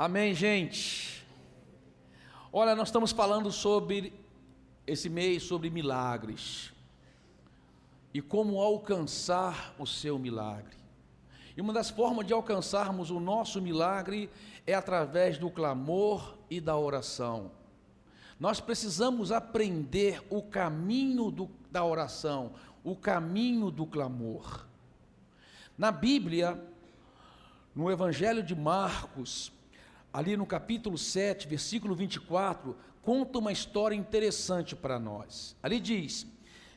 Amém, gente? Olha, nós estamos falando sobre esse mês, sobre milagres e como alcançar o seu milagre. E uma das formas de alcançarmos o nosso milagre é através do clamor e da oração. Nós precisamos aprender o caminho da oração, o caminho do clamor. Na Bíblia, no Evangelho de Marcos, ali no capítulo 7, versículo 24, conta uma história interessante para nós. Ali diz: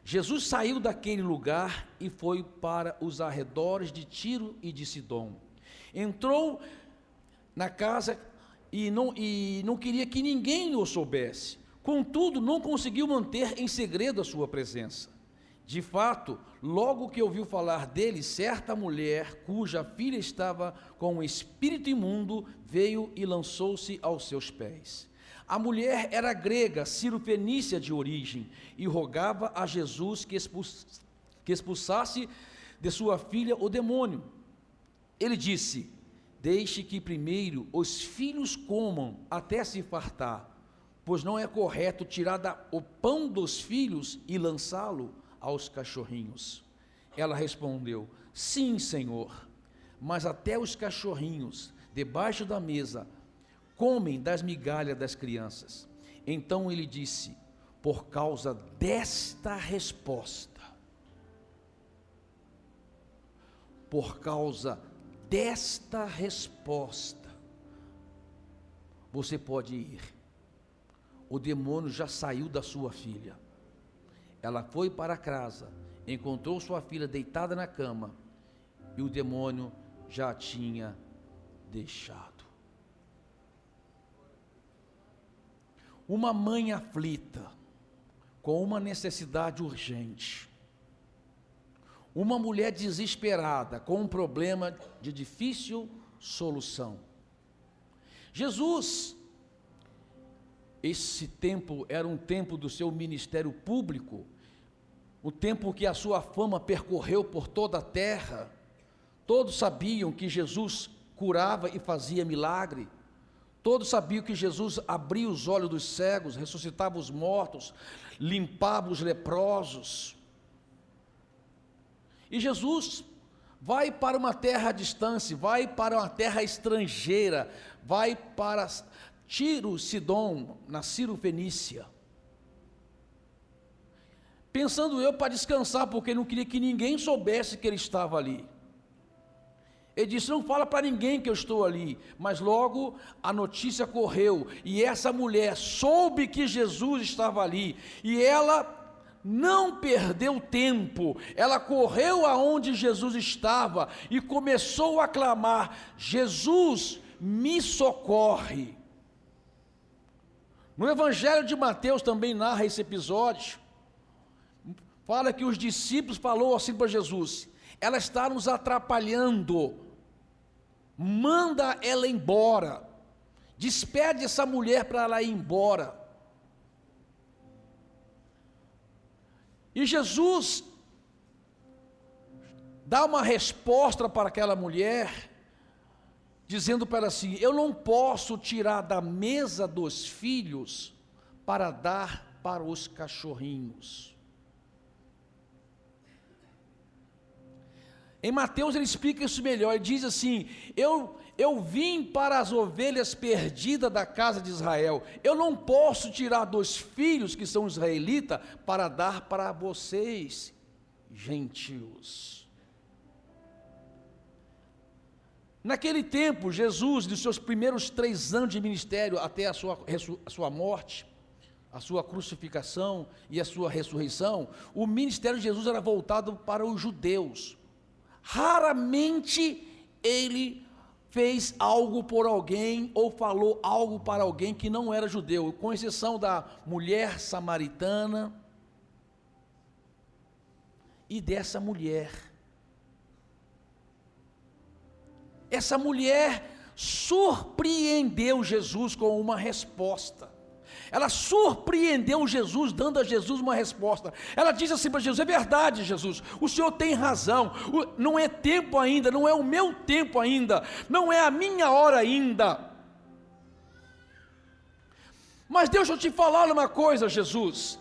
Jesus saiu daquele lugar e foi para os arredores de Tiro e de Sidom. Entrou na casa e não queria que ninguém o soubesse. Contudo, não conseguiu manter em segredo a sua presença. De fato, logo que ouviu falar dele, certa mulher, cuja filha estava com um espírito imundo, veio e lançou-se aos seus pés. A mulher era grega, cirofenícia de origem, e rogava a Jesus que expulsasse de sua filha o demônio. Ele disse: deixe que primeiro os filhos comam até se fartar, pois não é correto tirar o pão dos filhos e lançá-lo aos cachorrinhos. Ela respondeu: sim, Senhor, mas até os cachorrinhos debaixo da mesa comem das migalhas das crianças. Então ele disse: por causa desta resposta, você pode ir. O demônio já saiu da sua filha. Ela foi para casa, encontrou sua filha deitada na cama e o demônio já a tinha deixado. Uma mãe aflita, com uma necessidade urgente, uma mulher desesperada, com um problema de difícil solução. Jesus, esse tempo era um tempo do seu ministério público, o tempo que a sua fama percorreu por toda a terra. Todos sabiam que Jesus curava e fazia milagre. Todos sabiam que Jesus abria os olhos dos cegos, ressuscitava os mortos, limpava os leprosos. E Jesus vai para uma terra distante, vai para uma terra estrangeira, vai para Tiro, Sidom, na Cirofenícia. Pensando eu para descansar, porque não queria que ninguém soubesse que ele estava ali. Ele disse: não fala para ninguém que eu estou ali. Mas logo a notícia correu, e essa mulher soube que Jesus estava ali, e ela não perdeu tempo, ela correu aonde Jesus estava, e começou a clamar: Jesus, me socorre. No Evangelho de Mateus também narra esse episódio. Fala que os discípulos falaram assim para Jesus: ela está nos atrapalhando, manda ela embora, despede essa mulher para ela ir embora. E Jesus dá uma resposta para aquela mulher, dizendo para ela assim: eu não posso tirar da mesa dos filhos para dar para os cachorrinhos. Em Mateus ele explica isso melhor, ele diz assim: eu vim para as ovelhas perdidas da casa de Israel, eu não posso tirar dos filhos que são israelitas para dar para vocês, gentios. Naquele tempo, Jesus, nos seus primeiros 3 anos de ministério, até a sua morte, a sua crucificação e a sua ressurreição, o ministério de Jesus era voltado para os judeus. Raramente ele fez algo por alguém ou falou algo para alguém que não era judeu, com exceção da mulher samaritana e dessa mulher. Essa mulher surpreendeu Jesus com uma resposta. Ela surpreendeu Jesus, dando a Jesus uma resposta. Ela disse assim para Jesus: é verdade, Jesus, o Senhor tem razão, não é tempo ainda, não é o meu tempo ainda, não é a minha hora ainda. Mas deixa eu te falar uma coisa, Jesus.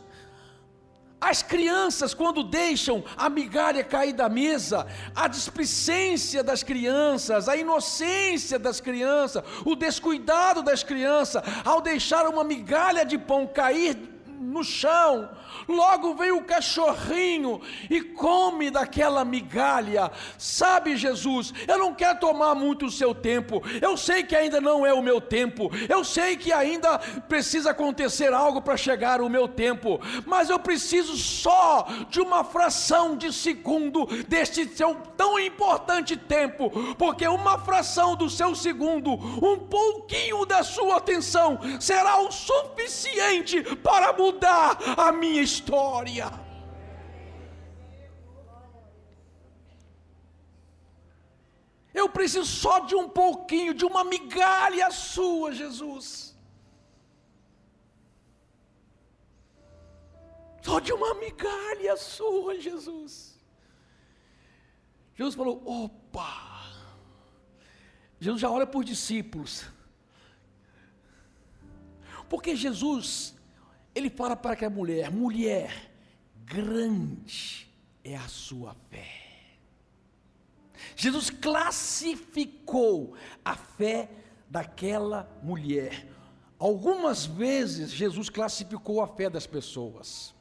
As crianças, quando deixam a migalha cair da mesa, a displicência das crianças, a inocência das crianças, o descuidado das crianças, ao deixar uma migalha de pão cair no chão, logo vem o cachorrinho e come daquela migalha. Sabe, Jesus, eu não quero tomar muito o seu tempo, eu sei que ainda não é o meu tempo, eu sei que ainda precisa acontecer algo para chegar o meu tempo, mas eu preciso só de uma fração de segundo deste seu tão importante tempo, porque uma fração do seu segundo, um pouquinho da sua atenção, será o suficiente para mudar a minha história. Eu preciso só de um pouquinho, de uma migalha sua, Jesus. Só de uma migalha sua, Jesus. Jesus falou: opa! Jesus já olha para os discípulos. Porque Jesus, ele fala para aquela mulher: mulher, grande é a sua fé. Jesus classificou a fé daquela mulher. Algumas vezes Jesus classificou a fé das pessoas.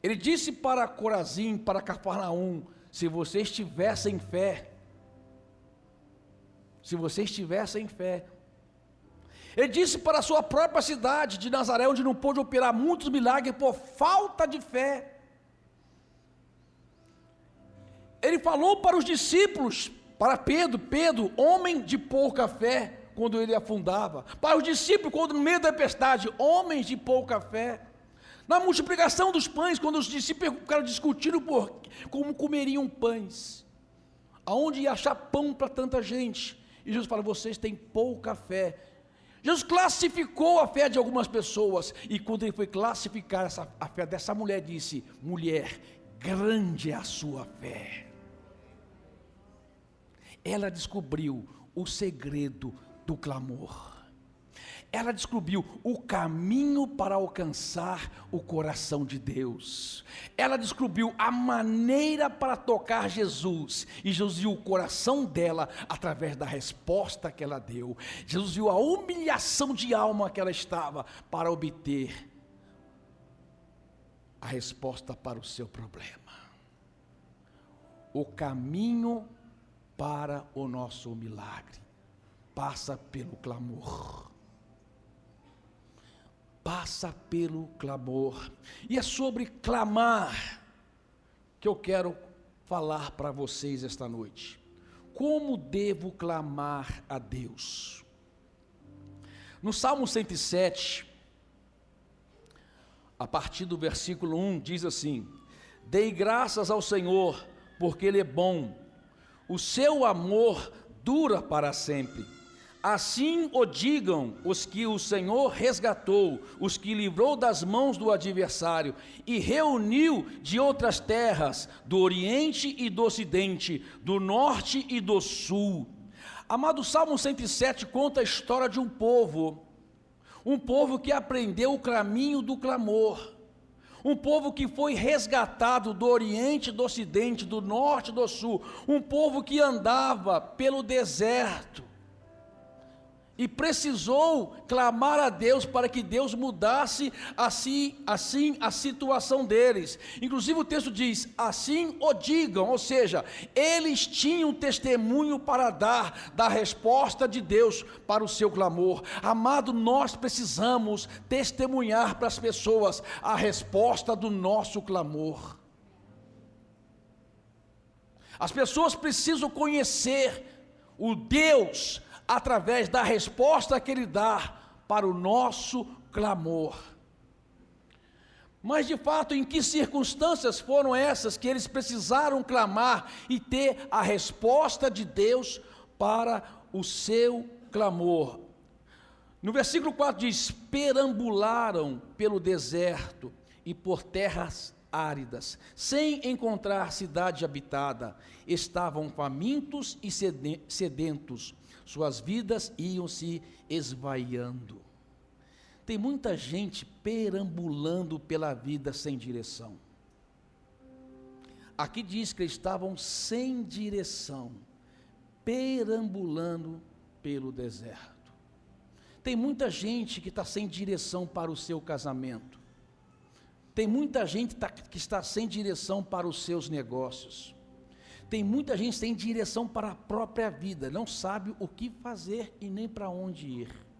Ele disse para Corazim, para Cafarnaum: se vocês tivessem fé, se vocês tivessem fé. Ele disse para a sua própria cidade de Nazaré, onde não pôde operar muitos milagres por falta de fé. Ele falou para os discípulos, para Pedro, homem de pouca fé, quando ele afundava. Para os discípulos, quando no meio da tempestade, homens de pouca fé. Na multiplicação dos pães, quando os discípulos ficaram discutindo por como comeriam pães, aonde ia achar pão para tanta gente. E Jesus fala: vocês têm pouca fé. Jesus classificou a fé de algumas pessoas, e quando ele foi classificar a fé dessa mulher, disse: mulher, grande é a sua fé. Ela descobriu o segredo do clamor. Ela descobriu o caminho para alcançar o coração de Deus. Ela descobriu a maneira para tocar Jesus. E Jesus viu o coração dela através da resposta que ela deu. Jesus viu a humilhação de alma que ela estava para obter a resposta para o seu problema. O caminho para o nosso milagre passa pelo clamor. Passa pelo clamor. E é sobre clamar que eu quero falar para vocês esta noite. Como devo clamar a Deus? No Salmo 107, a partir do versículo 1, diz assim: dei graças ao Senhor, porque Ele é bom, o seu amor dura para sempre. Assim o digam os que o Senhor resgatou, os que livrou das mãos do adversário e reuniu de outras terras, do Oriente e do Ocidente, do Norte e do Sul. Amado, o Salmo 107 conta a história de um povo que aprendeu o caminho do clamor, um povo que foi resgatado do Oriente, do Ocidente, do Norte e do Sul, um povo que andava pelo deserto, e precisou clamar a Deus para que Deus mudasse assim a situação deles. Inclusive o texto diz: assim o digam, ou seja, eles tinham testemunho para dar da resposta de Deus para o seu clamor. Amado, nós precisamos testemunhar para as pessoas a resposta do nosso clamor. As pessoas precisam conhecer o Deus através da resposta que Ele dá para o nosso clamor. Mas de fato, em que circunstâncias foram essas que eles precisaram clamar e ter a resposta de Deus para o seu clamor? No versículo 4 diz: perambularam pelo deserto e por terras áridas, sem encontrar cidade habitada, estavam famintos e sedentos, suas vidas iam se esvaiando. Tem muita gente perambulando pela vida sem direção. Aqui diz que eles estavam sem direção, perambulando pelo deserto. Tem muita gente que está sem direção para o seu casamento. Tem muita gente que está sem direção para os seus negócios. Tem muita gente sem direção para a própria vida, não sabe o que fazer e nem para onde ir.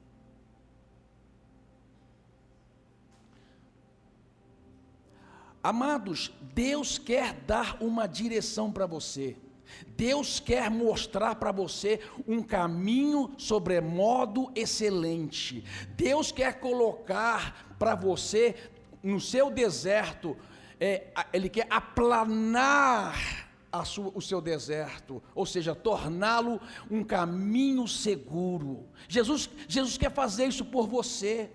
Amados, Deus quer dar uma direção para você. Deus quer mostrar para você um caminho sobremodo excelente. Deus quer colocar para você no seu deserto, Ele quer aplanar o seu deserto, ou seja, torná-lo um caminho seguro. Jesus quer fazer isso por você.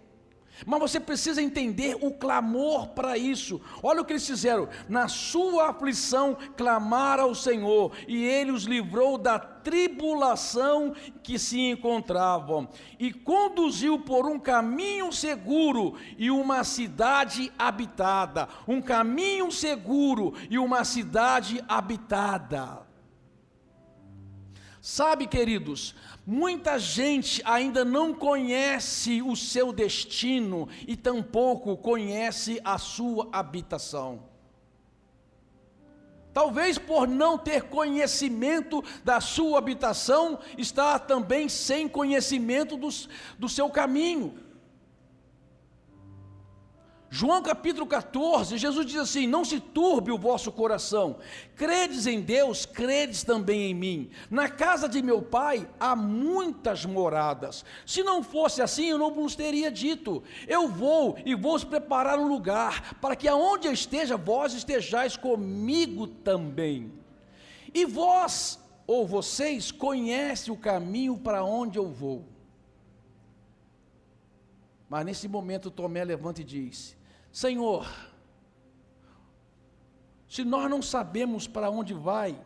Mas você precisa entender o clamor para isso. Olha o que eles fizeram: na sua aflição clamaram ao Senhor, e Ele os livrou da tribulação que se encontravam, e conduziu por um caminho seguro e uma cidade habitada. Um caminho seguro e uma cidade habitada. Sabe, queridos, muita gente ainda não conhece o seu destino e tampouco conhece a sua habitação. Talvez por não ter conhecimento da sua habitação, está também sem conhecimento do seu caminho. João capítulo 14, Jesus diz assim: não se turbe o vosso coração, credes em Deus, credes também em mim. Na casa de meu pai há muitas moradas. Se não fosse assim, eu não vos teria dito: eu vou e vou preparar um lugar, para que aonde eu esteja, vós estejais comigo também. E vós, ou vocês, conhecem o caminho para onde eu vou. Mas nesse momento Tomé levanta e diz: Senhor, se nós não sabemos para onde vai,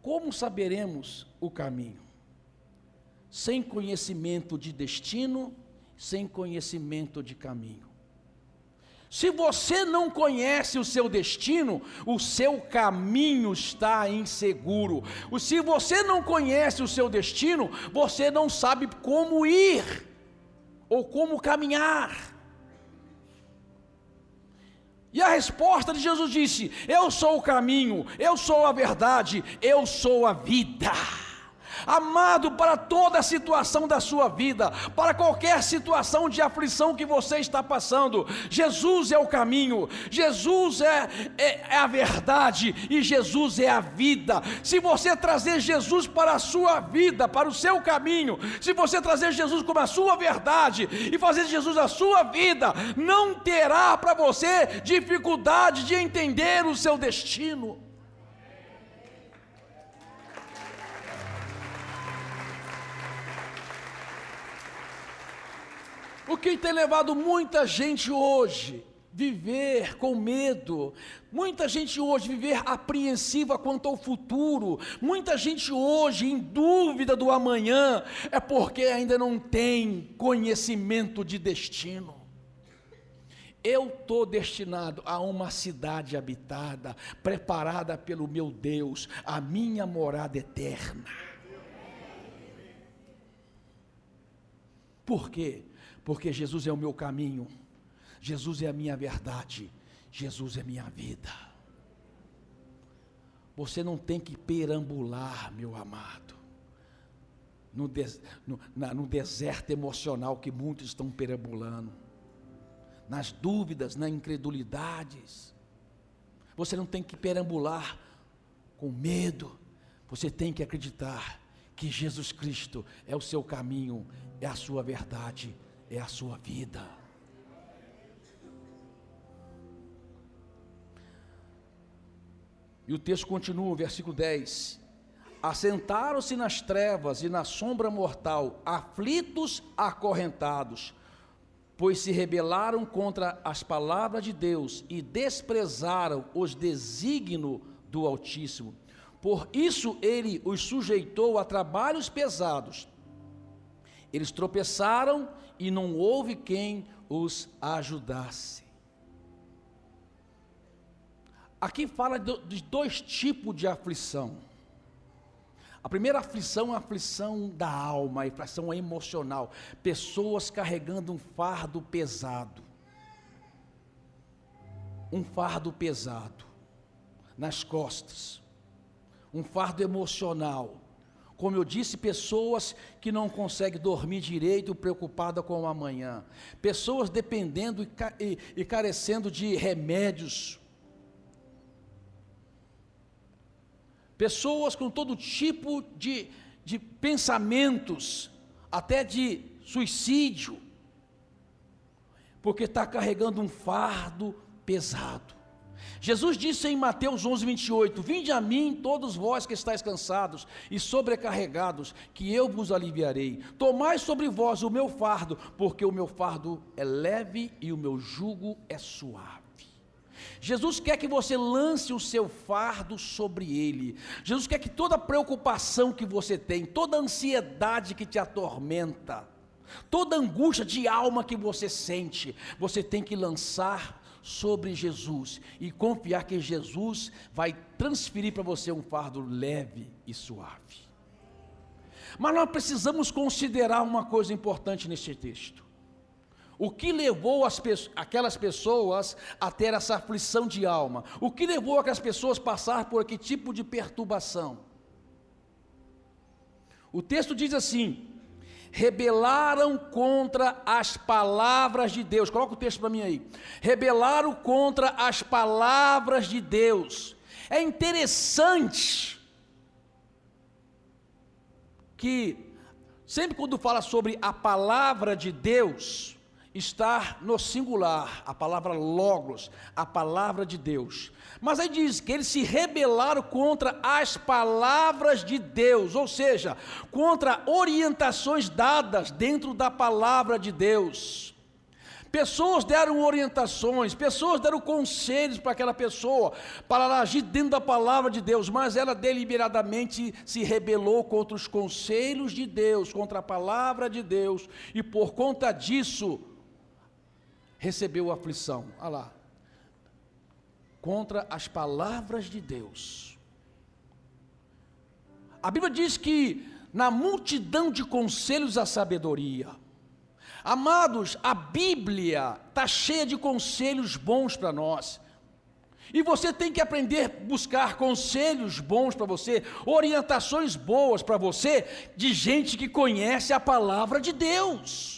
como saberemos o caminho? Sem conhecimento de destino, sem conhecimento de caminho. Se você não conhece o seu destino, o seu caminho está inseguro. Se você não conhece o seu destino, você não sabe como ir ou como caminhar. E a resposta de Jesus disse: eu sou o caminho, eu sou a verdade, eu sou a vida. Amado, para toda a situação da sua vida, para qualquer situação de aflição que você está passando, Jesus é o caminho, Jesus é a verdade e Jesus é a vida. Se você trazer Jesus para a sua vida, para o seu caminho, se você trazer Jesus como a sua verdade e fazer de Jesus a sua vida, não terá para você dificuldade de entender o seu destino. O que tem levado muita gente hoje a viver com medo, muita gente hoje viver apreensiva quanto ao futuro, muita gente hoje em dúvida do amanhã, é porque ainda não tem conhecimento de destino. Eu estou destinado a uma cidade habitada, preparada pelo meu Deus, a minha morada eterna. Por quê? Porque Jesus é o meu caminho, Jesus é a minha verdade, Jesus é minha vida. Você não tem que perambular, meu amado, no deserto emocional que muitos estão perambulando, nas dúvidas, nas incredulidades. Você não tem que perambular com medo, você tem que acreditar que Jesus Cristo é o seu caminho, é a sua verdade, é a sua vida. E o texto continua, o versículo 10: assentaram-se nas trevas e na sombra mortal, aflitos, acorrentados, pois se rebelaram contra as palavras de Deus e desprezaram os desígnios do Altíssimo. Por isso ele os sujeitou a trabalhos pesados. Eles tropeçaram e não houve quem os ajudasse. Aqui fala de dois tipos de aflição. A primeira aflição é a aflição da alma, a aflição emocional. Pessoas carregando um fardo pesado. Um fardo pesado nas costas. Um fardo emocional. Como eu disse, pessoas que não conseguem dormir direito, preocupadas com o amanhã. Pessoas dependendo e carecendo de remédios. Pessoas com todo tipo de pensamentos, até de suicídio, porque está carregando um fardo pesado. Jesus disse em Mateus 11:28, vinde a mim todos vós que estáis cansados e sobrecarregados, que eu vos aliviarei. Tomai sobre vós o meu fardo, porque o meu fardo é leve e o meu jugo é suave. Jesus quer que você lance o seu fardo sobre Ele. Jesus quer que toda preocupação que você tem, toda ansiedade que te atormenta, toda angústia de alma que você sente, você tem que lançar sobre Jesus e confiar que Jesus vai transferir para você um fardo leve e suave. Mas nós precisamos considerar uma coisa importante neste texto. O que levou aquelas pessoas a ter essa aflição de alma? O que levou aquelas pessoas a passar por que tipo de perturbação? O texto diz assim: rebelaram contra as palavras de Deus. Coloca o texto para mim aí. Rebelaram contra as palavras de Deus. É interessante que sempre quando fala sobre a palavra de Deus, está no singular, a palavra logos, a palavra de Deus. Mas aí diz que eles se rebelaram contra as palavras de Deus, ou seja, contra orientações dadas dentro da palavra de Deus. Pessoas deram orientações, pessoas deram conselhos para aquela pessoa, para ela agir dentro da palavra de Deus, mas ela deliberadamente se rebelou contra os conselhos de Deus, contra a palavra de Deus, e por conta disso, recebeu aflição. Olha lá, contra as palavras de Deus. A Bíblia diz que na multidão de conselhos a sabedoria. Amados, a Bíblia está cheia de conselhos bons para nós. E você tem que aprender a buscar conselhos bons para você, orientações boas para você, de gente que conhece a palavra de Deus.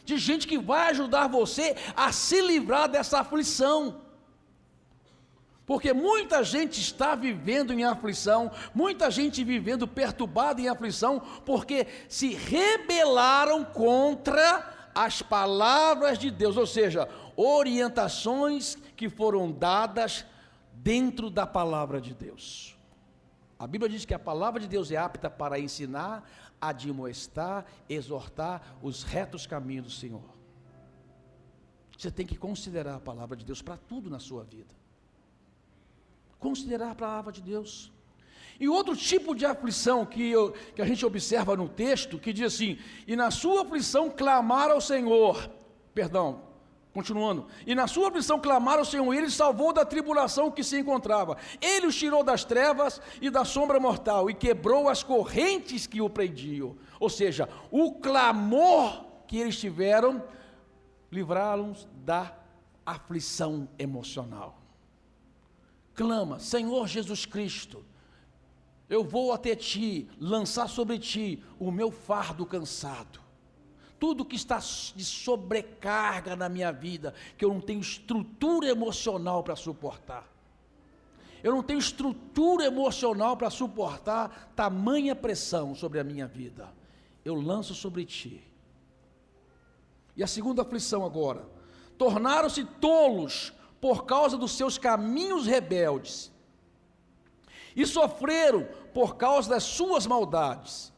De gente que vai ajudar você a se livrar dessa aflição. Porque muita gente está vivendo em aflição, muita gente vivendo perturbada em aflição, porque se rebelaram contra as palavras de Deus, ou seja, orientações que foram dadas dentro da palavra de Deus. A Bíblia diz que a palavra de Deus é apta para ensinar, admoestar, exortar os retos caminhos do Senhor. Você tem que considerar a palavra de Deus para tudo na sua vida. Considerar a palavra de Deus. E outro tipo de aflição que a gente observa no texto, que diz assim: e na sua aflição clamaram ao Senhor, continuando, e na sua aflição clamaram ao Senhor, e Ele salvou da tribulação que se encontrava, Ele os tirou das trevas e da sombra mortal, e quebrou as correntes que o prendiam. Ou seja, o clamor que eles tiveram, livraram-os da aflição emocional. Clama: Senhor Jesus Cristo, eu vou até Ti, lançar sobre Ti o meu fardo cansado, tudo que está de sobrecarga na minha vida, que eu não tenho estrutura emocional para suportar, eu não tenho estrutura emocional para suportar tamanha pressão sobre a minha vida, eu lanço sobre Ti. E a segunda aflição agora: tornaram-se tolos por causa dos seus caminhos rebeldes, e sofreram por causa das suas maldades,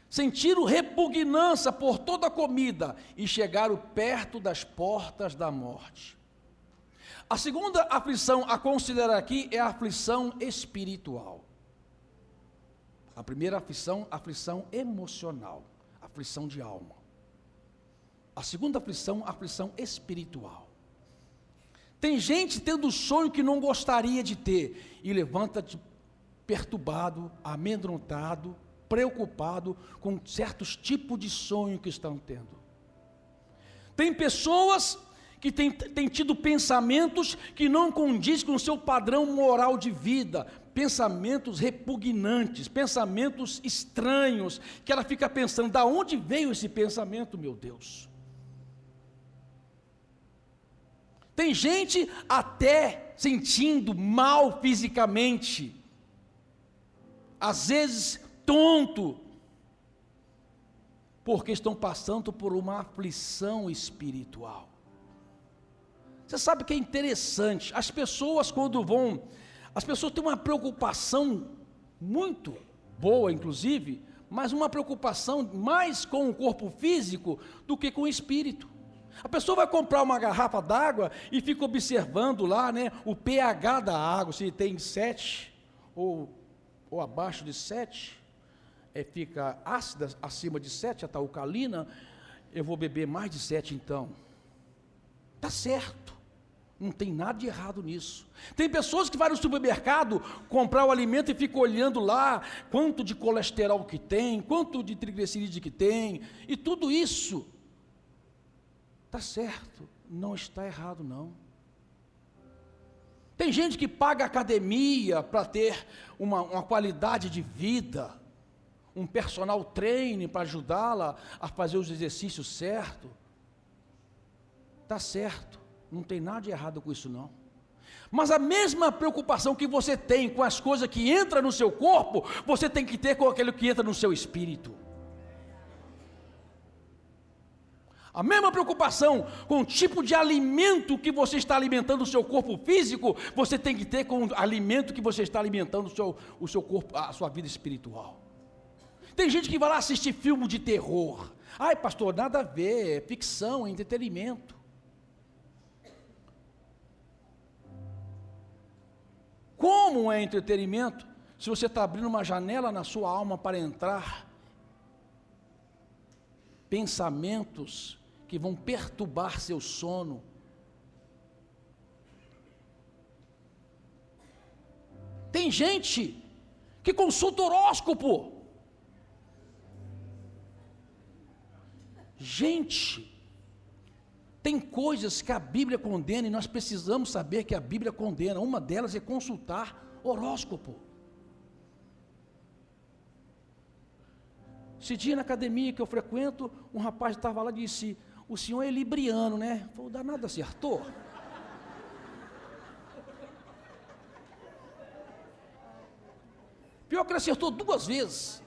sentiram repugnância por toda a comida, e chegaram perto das portas da morte. A segunda aflição a considerar aqui é a aflição espiritual. A primeira aflição emocional, aflição de alma. A segunda aflição, a aflição espiritual. Tem gente tendo sonho que não gostaria de ter, e levanta-te perturbado, amedrontado, preocupado com certos tipos de sonho que estão tendo. Tem pessoas que têm tido pensamentos que não condizem com o seu padrão moral de vida, pensamentos repugnantes, pensamentos estranhos, que ela fica pensando, da onde veio esse pensamento, meu Deus? Tem gente até sentindo mal fisicamente, às vezes tonto, porque estão passando por uma aflição espiritual. Você sabe que é interessante, as pessoas têm uma preocupação muito boa, inclusive, mas uma preocupação mais com o corpo físico do que com o espírito. A pessoa vai comprar uma garrafa d'água e fica observando lá, né, o pH da água, se tem 7 ou abaixo de 7, fica ácida, acima de 7, já está alcalina, eu vou beber mais de 7 então. Está certo, não tem nada de errado nisso. Tem pessoas que vão no supermercado comprar o alimento e ficam olhando lá quanto de colesterol que tem, quanto de triglicerídeo que tem, e tudo isso está certo, não está errado não. Tem gente que paga academia para ter uma qualidade de vida, um personal trainer para ajudá-la a fazer os exercícios certos. Está certo, não tem nada de errado com isso não. Mas a mesma preocupação que você tem com as coisas que entram no seu corpo, você tem que ter com aquilo que entra no seu espírito. A mesma preocupação com o tipo de alimento que você está alimentando o seu corpo físico, você tem que ter com o alimento que você está alimentando o seu corpo, a sua vida espiritual. Tem gente que vai lá assistir filme de terror. Ai, pastor, nada a ver, é ficção, é entretenimento. Como é entretenimento se você está abrindo uma janela na sua alma para entrar pensamentos que vão perturbar seu sono? Tem gente que consulta horóscopo. Gente, tem coisas que a Bíblia condena e nós precisamos saber que a Bíblia condena. Uma delas é consultar horóscopo. Esse dia na academia que eu frequento, um rapaz estava lá e disse: o senhor é libriano, né? Eu falei: o danado acertou. Pior que ele acertou 2 vezes.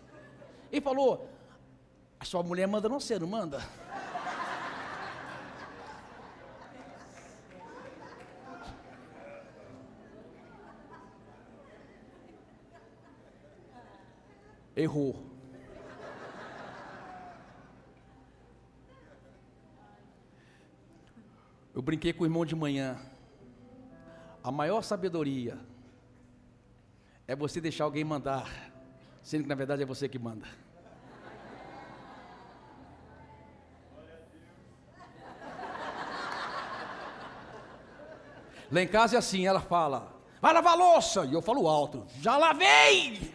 Ele falou: a sua mulher manda não ser, não manda? Errou. Eu brinquei com o irmão de manhã. A maior sabedoria é você deixar alguém mandar, sendo que na verdade é você que manda. Lá em casa é assim, ela fala: vai lavar a louça, e eu falo alto: já lavei!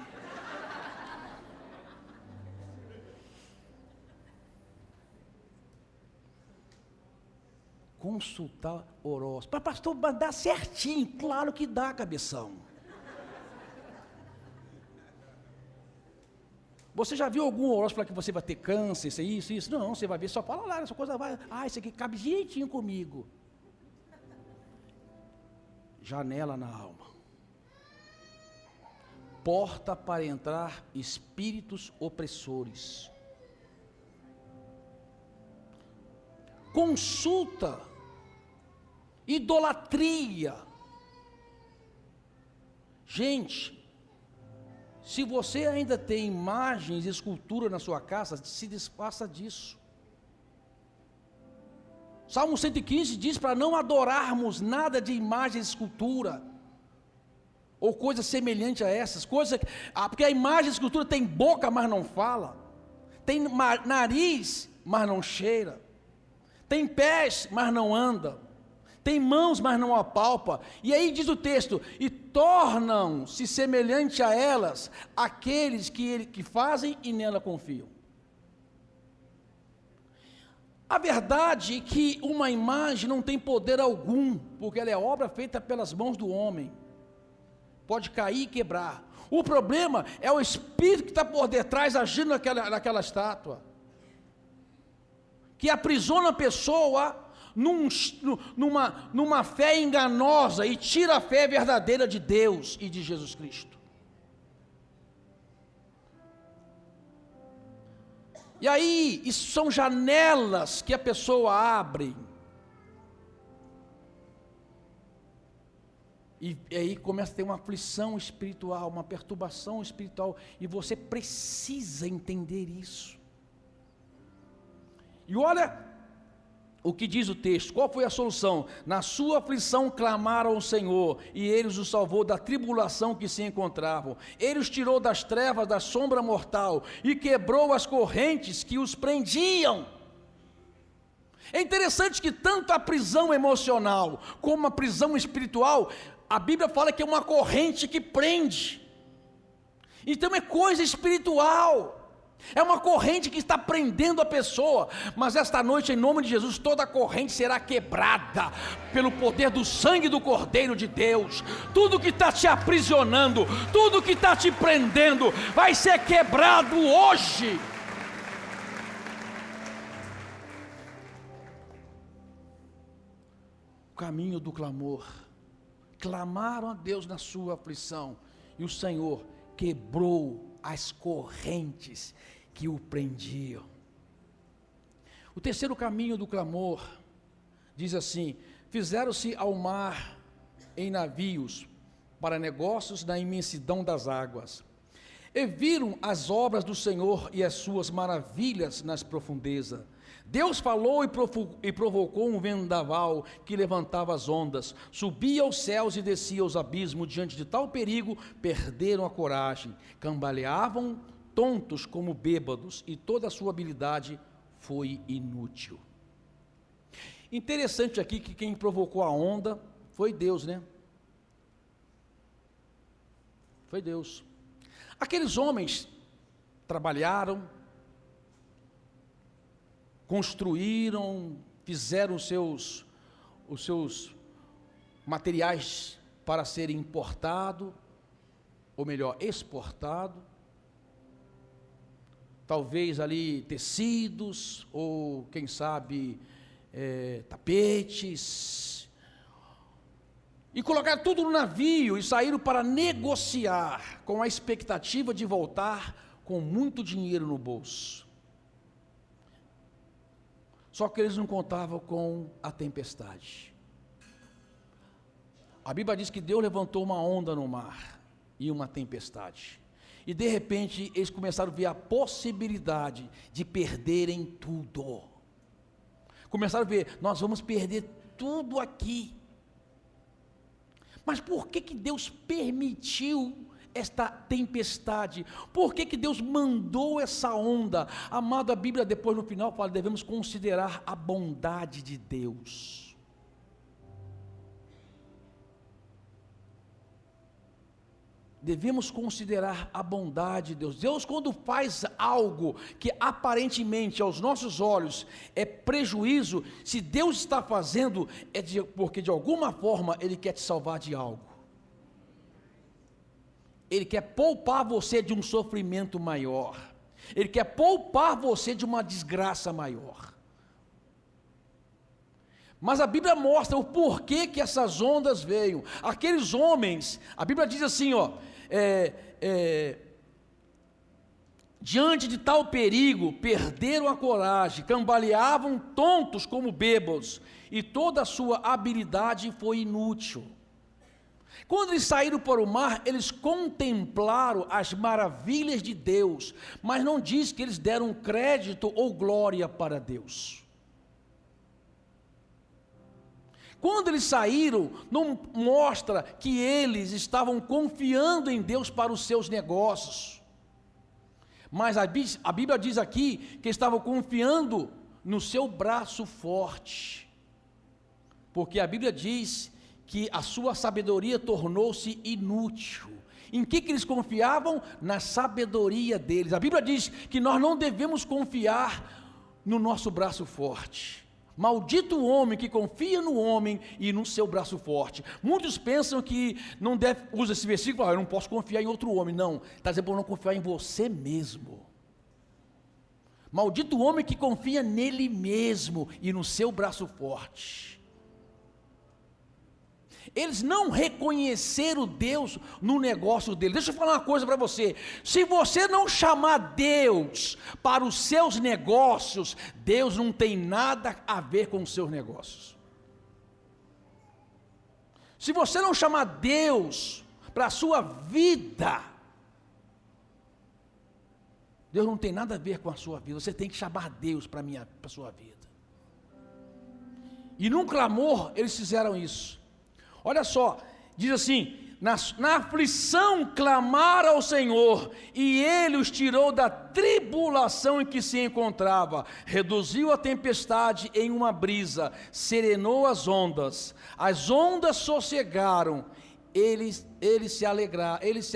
Consultar horóscopo. Para pastor, dá certinho. Claro que dá, cabeção. Você já viu algum horóscopo que você vai ter câncer, isso? Não, você vai ver, só fala lá, essa coisa vai. Isso aqui cabe direitinho comigo. Janela na alma. Porta para entrar espíritos opressores. Consulta, idolatria. Gente, se você ainda tem imagens e escultura na sua casa, se desfaça disso. Salmo 115 diz para não adorarmos nada de imagem e escultura, ou coisa semelhante a essas, porque a imagem e escultura tem boca, mas não fala, tem nariz, mas não cheira. tem pés, mas não anda, tem mãos, mas não apalpa. E aí diz o texto: e tornam-se semelhante a elas aqueles que fazem e nela confiam. A verdade é que uma imagem não tem poder algum, porque ela é obra feita pelas mãos do homem, pode cair e quebrar. O problema é o espírito que está por detrás agindo naquela estátua, que aprisiona a pessoa numa fé enganosa e tira a fé verdadeira de Deus e de Jesus Cristo. E aí, isso são janelas que a pessoa abre, e aí começa a ter uma aflição espiritual, uma perturbação espiritual, e você precisa entender isso. E olha o que diz o texto, qual foi a solução? Na sua aflição clamaram ao Senhor, e Ele os salvou da tribulação que se encontravam. Ele os tirou das trevas, da sombra mortal, e quebrou as correntes que os prendiam. É interessante que tanto a prisão emocional, como a prisão espiritual, a Bíblia fala que é uma corrente que prende. Então é coisa espiritual. É uma corrente que está prendendo a pessoa, mas esta noite, em nome de Jesus, toda a corrente será quebrada pelo poder do sangue do Cordeiro de Deus. Tudo que está te aprisionando, tudo que está te prendendo, vai ser quebrado hoje. O caminho do clamor. Clamaram a Deus na sua aflição, e o Senhor quebrou as correntes que o prendiam. O terceiro caminho do clamor diz assim: fizeram-se ao mar em navios para negócios na imensidão das águas, e viram as obras do Senhor e as suas maravilhas nas profundezas. Deus falou e provocou um vendaval que levantava as ondas, subia aos céus e descia aos abismos. Diante de tal perigo, perderam a coragem, cambaleavam tontos como bêbados, e toda a sua habilidade foi inútil. Interessante aqui que quem provocou a onda foi Deus, né? Foi Deus. Aqueles homens trabalharam, construíram, fizeram os seus materiais para serem importados, ou melhor, exportados. Talvez ali tecidos, ou quem sabe tapetes, e colocaram tudo no navio e saíram para negociar, com a expectativa de voltar com muito dinheiro no bolso. Só que eles não contavam com a tempestade. A Bíblia diz que Deus levantou uma onda no mar e uma tempestade. E de repente eles começaram a ver a possibilidade de perderem tudo. Começaram a ver: nós vamos perder tudo aqui. Mas por que Deus permitiu esta tempestade? Por que Deus mandou essa onda? Amado, a Bíblia depois no final fala: devemos considerar a bondade de Deus. Devemos considerar a bondade de Deus. Deus, quando faz algo que aparentemente aos nossos olhos é prejuízo, se Deus está fazendo, porque de alguma forma Ele quer te salvar de algo. Ele quer poupar você de um sofrimento maior. Ele quer poupar você de uma desgraça maior. Mas a Bíblia mostra o porquê que essas ondas veio. Aqueles homens, a Bíblia diz assim, diante de tal perigo, perderam a coragem, cambaleavam tontos como bêbados, e toda a sua habilidade foi inútil. Quando eles saíram para o mar, eles contemplaram as maravilhas de Deus, mas não diz que eles deram crédito ou glória para Deus. Quando eles saíram, não mostra que eles estavam confiando em Deus para os seus negócios, mas a Bíblia diz aqui que estavam confiando no seu braço forte, porque a Bíblia diz que a sua sabedoria tornou-se inútil. Em que eles confiavam? Na sabedoria deles. A Bíblia diz que nós não devemos confiar no nosso braço forte. Maldito o homem que confia no homem e no seu braço forte. Muitos pensam que não deve, usa esse versículo, eu não posso confiar em outro homem. Não, está dizendo para não confiar em você mesmo. Maldito o homem que confia nele mesmo e no seu braço forte. Eles não reconheceram Deus no negócio dele. Deixa eu falar uma coisa para você: se você não chamar Deus para os seus negócios, Deus não tem nada a ver com os seus negócios. Se você não chamar Deus para a sua vida, Deus não tem nada a ver com a sua vida. Você tem que chamar Deus para a sua vida. E num clamor eles fizeram isso. Olha só, diz assim: na aflição clamaram ao Senhor, e Ele os tirou da tribulação em que se encontrava, reduziu a tempestade em uma brisa, serenou as ondas sossegaram, eles se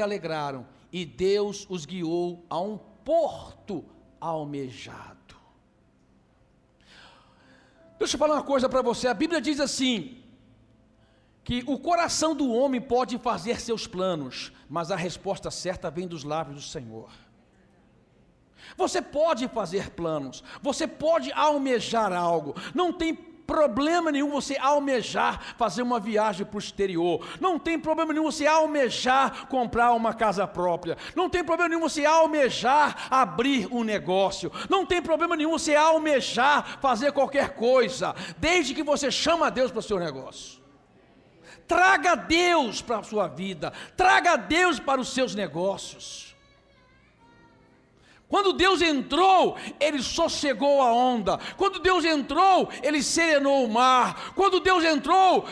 alegraram, e Deus os guiou a um porto almejado. Deixa eu falar uma coisa para você. A Bíblia diz assim, que o coração do homem pode fazer seus planos, mas a resposta certa vem dos lábios do Senhor. Você pode fazer planos, você pode almejar algo, não tem problema nenhum você almejar fazer uma viagem para o exterior, não tem problema nenhum você almejar comprar uma casa própria, não tem problema nenhum você almejar abrir um negócio, não tem problema nenhum você almejar fazer qualquer coisa, desde que você chama a Deus para o seu negócio. Traga Deus para a sua vida, traga Deus para os seus negócios. Quando Deus entrou, Ele sossegou a onda. Quando Deus entrou, Ele serenou o mar. Quando Deus entrou,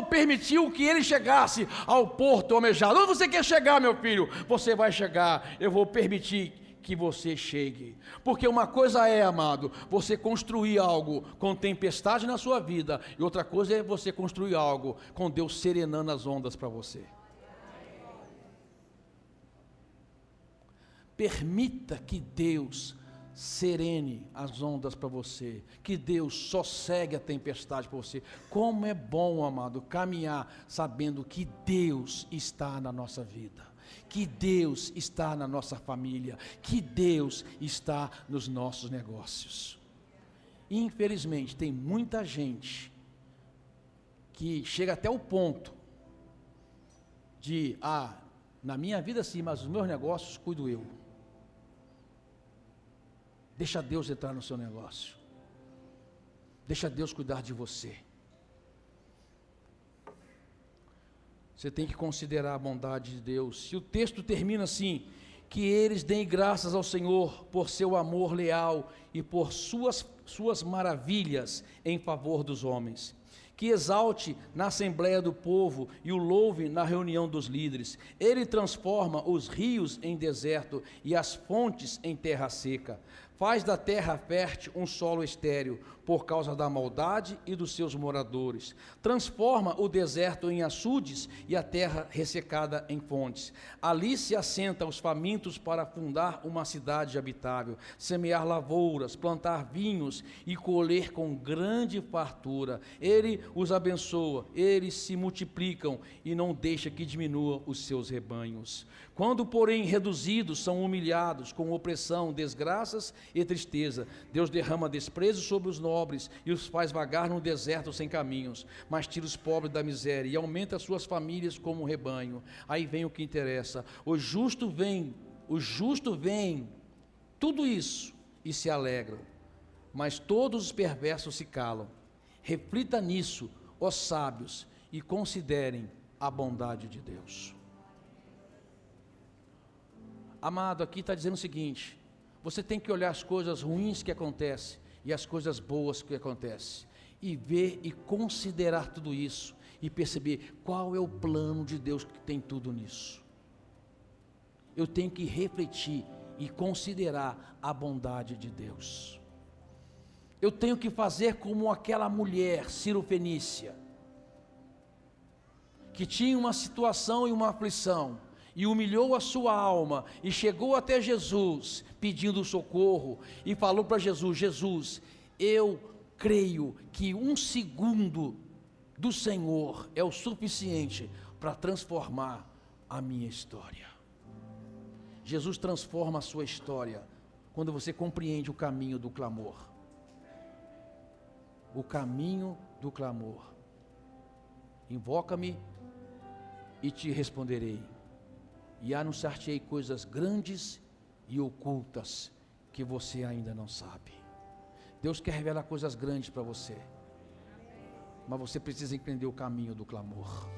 permitiu que Ele chegasse ao porto almejado. Onde você quer chegar, meu filho? Você vai chegar, eu vou permitir que você chegue. Porque uma coisa é, amado, você construir algo com tempestade na sua vida, e outra coisa é você construir algo com Deus serenando as ondas para você. Permita que Deus serene as ondas para você, que Deus sossegue a tempestade para você. Como é bom, amado, caminhar sabendo que Deus está na nossa vida, que Deus está na nossa família, que Deus está nos nossos negócios. Infelizmente, tem muita gente que chega até o ponto de, na minha vida sim, mas os meus negócios cuido eu. Deixa Deus entrar no seu negócio. Deixa Deus cuidar de você. Você tem que considerar a bondade de Deus. E o texto termina assim: que eles deem graças ao Senhor por seu amor leal e por suas maravilhas em favor dos homens. Que exalte na assembleia do povo e o louve na reunião dos líderes. Ele transforma os rios em deserto e as fontes em terra seca. Faz da terra fértil um solo estéril, por causa da maldade e dos seus moradores. Transforma o deserto em açudes e a terra ressecada em fontes. Ali se assenta os famintos para fundar uma cidade habitável, semear lavouras, plantar vinhos e colher com grande fartura. Ele os abençoa, eles se multiplicam e não deixa que diminua os seus rebanhos. Quando, porém, reduzidos, são humilhados com opressão, desgraças e tristeza, Deus derrama desprezo sobre os nobres e os faz vagar no deserto sem caminhos, mas tira os pobres da miséria e aumenta suas famílias como um rebanho. Aí vem o que interessa: o justo vem, tudo isso, e se alegram, mas todos os perversos se calam. Reflita nisso, ó sábios, e considerem a bondade de Deus. Amado, aqui está dizendo o seguinte: você tem que olhar as coisas ruins que acontecem e as coisas boas que acontecem, e ver e considerar tudo isso, e perceber qual é o plano de Deus que tem tudo nisso. Eu tenho que refletir e considerar a bondade de Deus. Eu tenho que fazer como aquela mulher Sirofenícia, que tinha uma situação e uma aflição, e humilhou a sua alma, e chegou até Jesus, pedindo socorro, e falou para Jesus: Jesus, eu creio que 1 segundo do Senhor é o suficiente para transformar a minha história. Jesus transforma a sua história, quando você compreende o caminho do clamor. O caminho do clamor. Invoca-me e te responderei, e anunciar-te-ei coisas grandes e ocultas que você ainda não sabe. Deus quer revelar coisas grandes para você, mas você precisa entender o caminho do clamor.